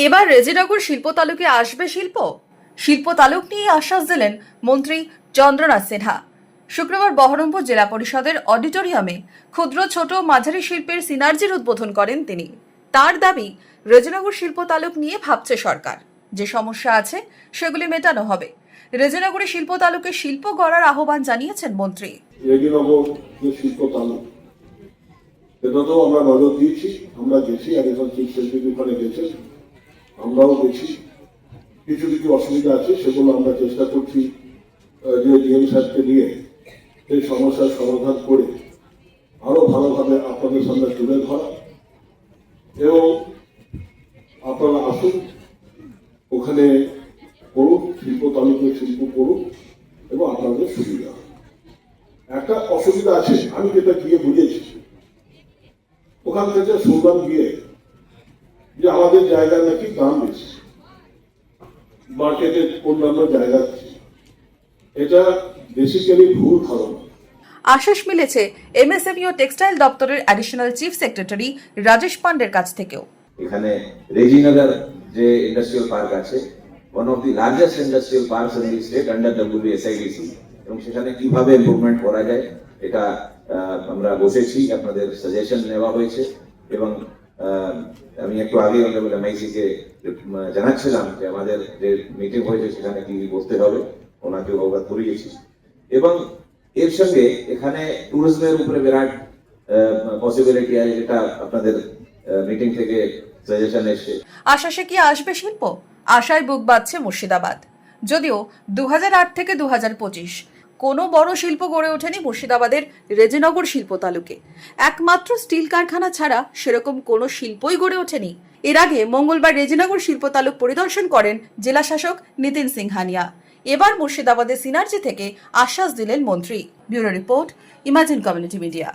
এবার রেজিনগর শিল্প তালুকে আসবে শিল্প তালুক নিয়ে আশ্বাস দিলেন মন্ত্রী চন্দ্রনাথ সিনহা। শুক্রবার বহরমপুর জেলা পরিষদের অডিটোরিয়ামে ক্ষুদ্র ছোট মাঝারি শিল্পের সিনার্জির উদ্বোধন করেন তিনি। তার দাবি, রেজিনগর শিল্প তালুক নিয়ে ভাবছে সরকার, যে সমস্যা আছে সেগুলি মেটানো হবে। রেজিনগরে শিল্প তালুকে শিল্প গড়ার আহ্বান জানিয়েছেন মন্ত্রী। রেজিনগর যে শিল্প তালুক, এটাতেও আমরা নজর দিয়েছি, আমরা গেছি, একজন চিফ সেক্রেটারি ওখানে গেছেন, আমরাও গেছি। কিছু কিছু অসুবিধা আছে, সেগুলো আমরা চেষ্টা করছি যে ডিএম সাহেবকে নিয়ে সেই সমস্যার সমাধান করে আরো ভালোভাবে আপনাদের সামনে তুলে ধরা, এবং আপনারা আসুন, ওখানে করুন, শিল্প তালুকের শিল্প করুন এবং আপনাদের সুবিধা। একটা অসুবিধা আছে, আমি যেটা গিয়ে বুঝেছি, ওখান থেকে শুনলাম গিয়ে যে আমাদের জায়গা নাকি দাম বেশি মার্কেটের অন্যান্য জায়গা। এটা বেসিক্যালি ভুল ধারণা। আশ্বাস মিলেছে এমএসএমই ও টেক্সটাইল দপ্তরের অ্যাডিশনাল চিফ সেক্রেটারি রাজেশ পান্ডের কাছ থেকেও। এখানে রেজিনগর যে ইন্ডাস্ট্রিয়াল পার্ক আছে, one of the largest industrial parks in the state under WSIDC, এবং সেখানে কিভাবে ইমপ্রুভমেন্ট করা যায় এটা আমরা বসেছি, আপনাদের সাজেশন নেওয়া হয়েছে। এবং আমি একটু আগে এমআইসিকে জানাচ্ছিলাম যে আমাদের যে মিটিং হয়েছে সেখানে কি বলতে হবে, ওনাকে অবগত করিয়েছি। এবং এর সঙ্গে এখানে ট্যুরিজমের উপরে বিরাট পসিবিলিটি আছে, যেটা আপনাদের মিটিং থেকে সাজেশন এসেছে। আশ্বাসে কি আসবে শিল্প? আশায় বুক বাঁধছে মুর্শিদাবাদ। যদিও 2008 থেকে 2025 কোনো বড় শিল্প গড়ে ওঠেনি মুর্শিদাবাদের রেজিনগর শিল্প তালুকে। একমাত্র স্টিল কারখানা ছাড়া সেরকম কোনো শিল্পই গড়ে ওঠেনি। এর আগে মঙ্গলবার রেজিনগর শিল্প তালুক পরিদর্শন করেন জেলা শাসক নিতিন সিংহানিয়া। এবার মুর্শিদাবাদের সিনার্জি থেকে আশ্বাস দিলেন মন্ত্রী। Bureau report, imagine community media.